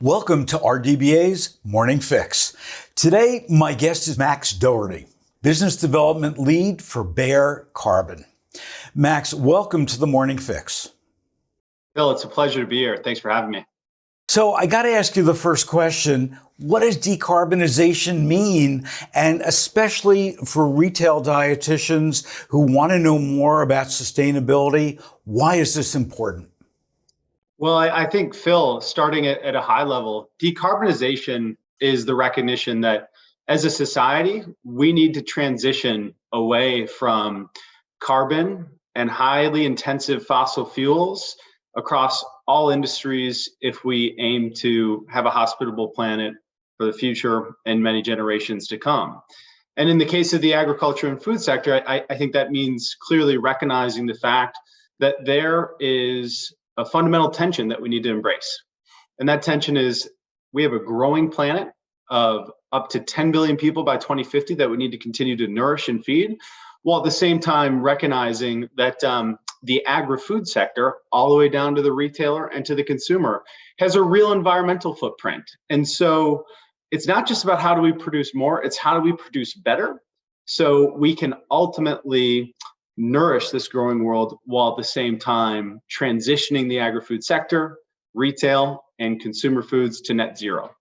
Welcome to RDBA's Morning Fix. Today, my guest is Max Dougherty, Business Development Lead for Bayer Carbon. Max, welcome to the Morning Fix. Bill, it's a pleasure to be here. Thanks for having me. So I got to ask you the first question. What does decarbonization mean? And especially for retail dietitians who want to know more about sustainability, why is this important? Well, I think, Phil, starting at a high level, decarbonization is the recognition that as a society, we need to transition away from carbon and highly intensive fossil fuels across all industries if we aim to have a hospitable planet for the future and many generations to come. And in the case of the agriculture and food sector, I think that means clearly recognizing the fact that there is a fundamental tension that we need to embrace. And that tension is we have a growing planet of up to 10 billion people by 2050 that we need to continue to nourish and feed, while at the same time recognizing that the agri-food sector, all the way down to the retailer and to the consumer, has a real environmental footprint. And so it's not just about how do we produce more, it's how do we produce better so we can ultimately nourish this growing world while at the same time transitioning the agri-food sector, retail, and consumer foods to net zero.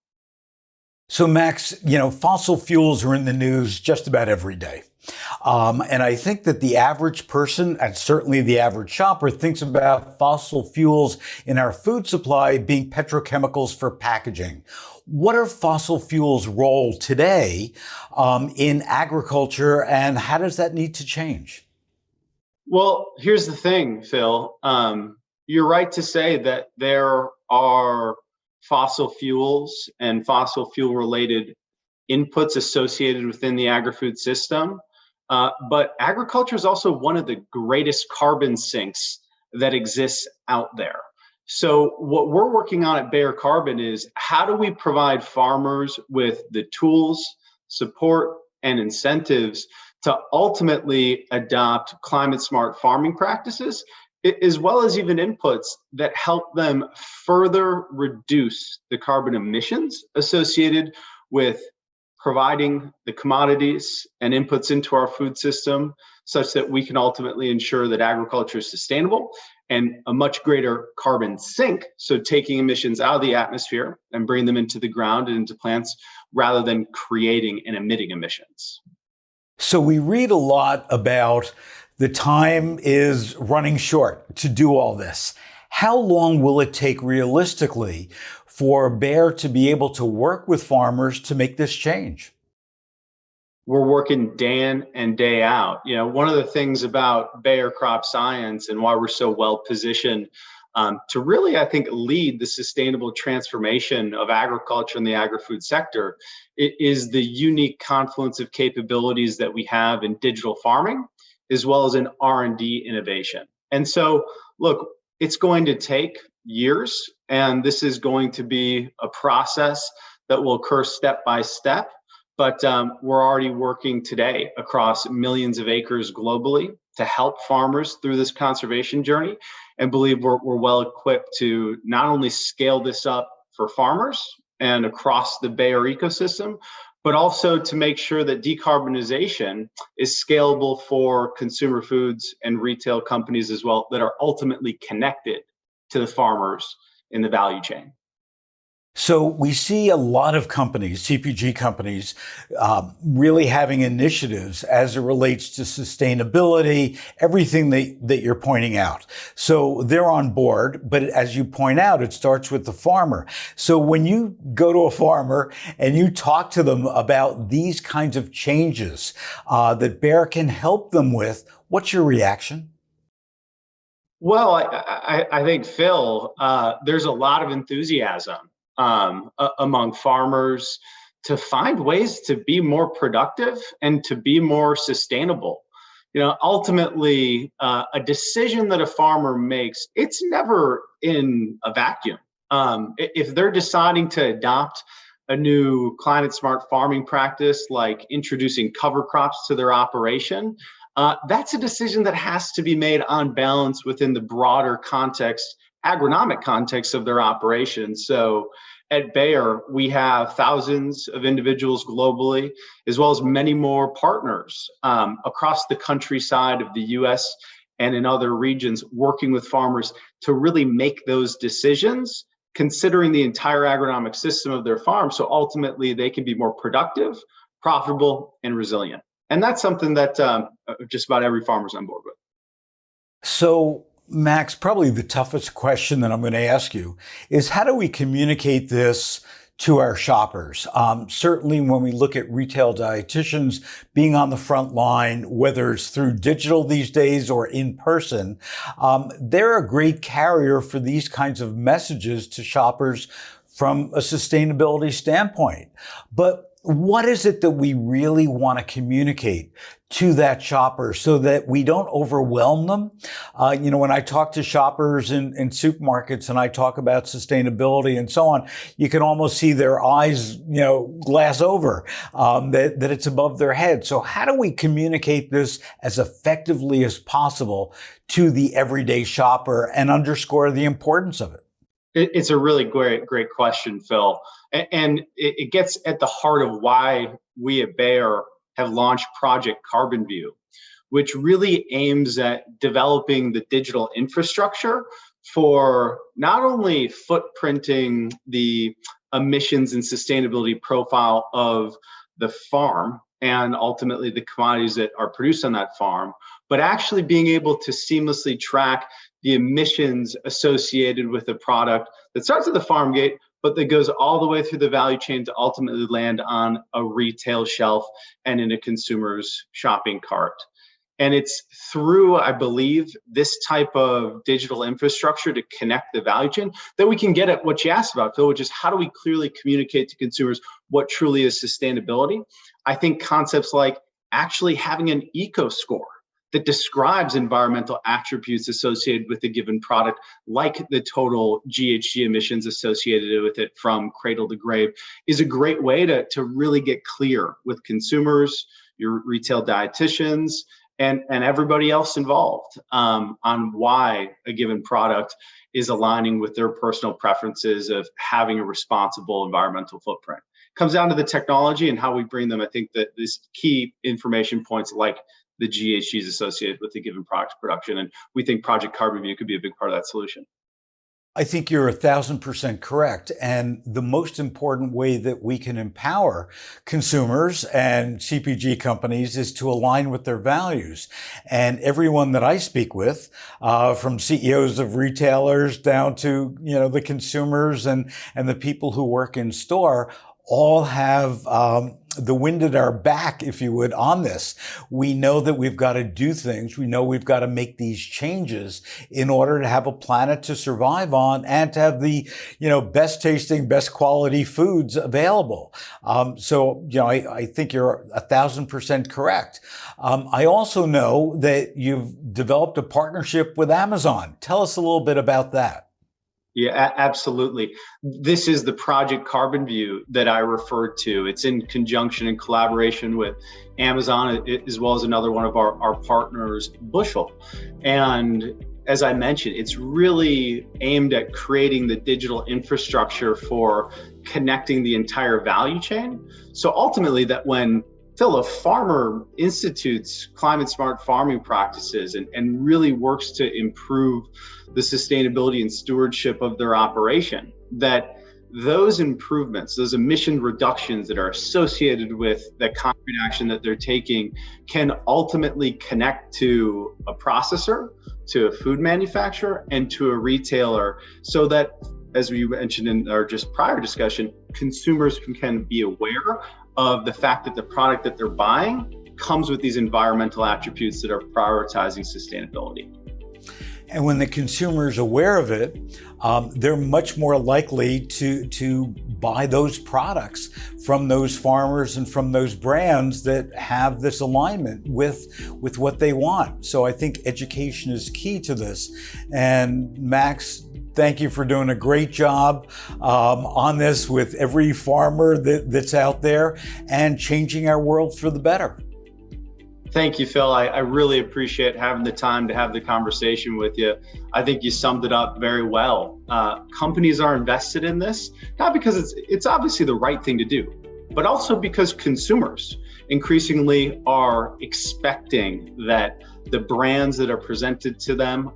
So Max, fossil fuels are in the news just about every day. And I think that the average person, and certainly the average shopper, thinks about fossil fuels in our food supply being petrochemicals for packaging. What are fossil fuels' role today in agriculture, and how does that need to change? Well, here's the thing, Phil. You're right to say that there are fossil fuels and fossil fuel related inputs associated within the agri-food system. But agriculture is also one of the greatest carbon sinks that exists out there. So what we're working on at Bayer Carbon is how do we provide farmers with the tools, support, and incentives to ultimately adopt climate smart farming practices, as well as even inputs that help them further reduce the carbon emissions associated with providing the commodities and inputs into our food system such that we can ultimately ensure that agriculture is sustainable and a much greater carbon sink, so taking emissions out of the atmosphere and bringing them into the ground and into plants rather than creating and emitting emissions. So we read a lot about the time is running short to do all this. How long will it take realistically for Bayer to be able to work with farmers to make this change? We're working day in and day out. One of the things about Bayer Crop Science and why we're so well positioned to really, I think, lead the sustainable transformation of agriculture and the agri-food sector is the unique confluence of capabilities that we have in digital farming, as well as in R&D innovation. And so, look, it's going to take years, and this is going to be a process that will occur step by step. But we're already working today across millions of acres globally to help farmers through this conservation journey, and believe we're well equipped to not only scale this up for farmers and across the Bayer ecosystem, but also to make sure that decarbonization is scalable for consumer foods and retail companies as well that are ultimately connected to the farmers in the value chain. So we see a lot of companies, CPG companies, really having initiatives as it relates to sustainability, everything that you're pointing out. So they're on board, but as you point out, it starts with the farmer. So when you go to a farmer and you talk to them about these kinds of changes that Bayer can help them with, what's your reaction? Well, I think, Phil, there's a lot of enthusiasm among farmers to find ways to be more productive and to be more sustainable. Ultimately, a decision that a farmer makes, it's never in a vacuum. If they're deciding to adopt a new climate smart farming practice, like introducing cover crops to their operation, That's a decision that has to be made on balance within the broader context, agronomic context of their operation. So at Bayer, we have thousands of individuals globally, as well as many more partners across the countryside of the US and in other regions, working with farmers to really make those decisions, considering the entire agronomic system of their farm. So ultimately, they can be more productive, profitable, and resilient. And that's something that just about every farmer's on board with. So, Max, probably the toughest question that I'm going to ask you is how do we communicate this to our shoppers? Certainly when we look at retail dietitians being on the front line, whether it's through digital these days or in person, they're a great carrier for these kinds of messages to shoppers from a sustainability standpoint. But what is it that we really want to communicate to that shopper so that we don't overwhelm them? When I talk to shoppers in supermarkets and I talk about sustainability and so on, you can almost see their eyes, glass over, that it's above their head. So how do we communicate this as effectively as possible to the everyday shopper and underscore the importance of it? It's a really great question, Phil. And it gets at the heart of why we at Bayer have launched Project Carbon View, which really aims at developing the digital infrastructure for not only footprinting the emissions and sustainability profile of the farm and ultimately the commodities that are produced on that farm, but actually being able to seamlessly track the emissions associated with a product that starts at the farm gate, but that goes all the way through the value chain to ultimately land on a retail shelf and in a consumer's shopping cart. And it's through, I believe, this type of digital infrastructure to connect the value chain that we can get at what you asked about, Phil, which is how do we clearly communicate to consumers what truly is sustainability? I think concepts like actually having an eco score that describes environmental attributes associated with a given product, like the total GHG emissions associated with it from cradle to grave, is a great way to really get clear with consumers, your retail dietitians, and everybody else involved on why a given product is aligning with their personal preferences of having a responsible environmental footprint. Comes down to the technology and how we bring them. I think that this key information points like the GHGs associated with the given product's production. And we think Project Carbon View could be a big part of that solution. I think you're 1,000% correct. And the most important way that we can empower consumers and CPG companies is to align with their values. And everyone that I speak with, from CEOs of retailers down to, the consumers and the people who work in store, all have the wind at our back, if you would, on this. We know that we've got to do things. We know we've got to make these changes in order to have a planet to survive on and to have the, best tasting, best quality foods available. I think you're 1,000% correct. I also know that you've developed a partnership with Amazon. Tell us a little bit about that. Yeah, absolutely. This is the Project Carbon View that I referred to. It's in conjunction and collaboration with Amazon, as well as another one of our partners, Bushel. And as I mentioned, it's really aimed at creating the digital infrastructure for connecting the entire value chain. So ultimately, that when Phil, a farmer institutes climate smart farming practices and really works to improve the sustainability and stewardship of their operation, that those improvements, those emission reductions that are associated with the concrete action that they're taking can ultimately connect to a processor, to a food manufacturer, and to a retailer, so that, as we mentioned in our just prior discussion, consumers can be aware of the fact that the product that they're buying comes with these environmental attributes that are prioritizing sustainability. And when the consumer is aware of it, they're much more likely to buy those products from those farmers and from those brands that have this alignment with what they want. So I think education is key to this. And Max, thank you for doing a great job on this with every farmer that's out there and changing our world for the better. Thank you, Phil. I really appreciate having the time to have the conversation with you. I think you summed it up very well. Companies are invested in this, not because it's obviously the right thing to do, but also because consumers increasingly are expecting that the brands that are presented to them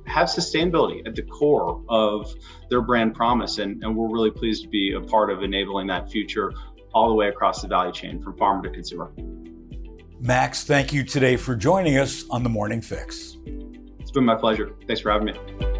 have sustainability at the core of their brand promise. And we're really pleased to be a part of enabling that future all the way across the value chain from farmer to consumer. Max, thank you today for joining us on The Morning Fix. It's been my pleasure. Thanks for having me.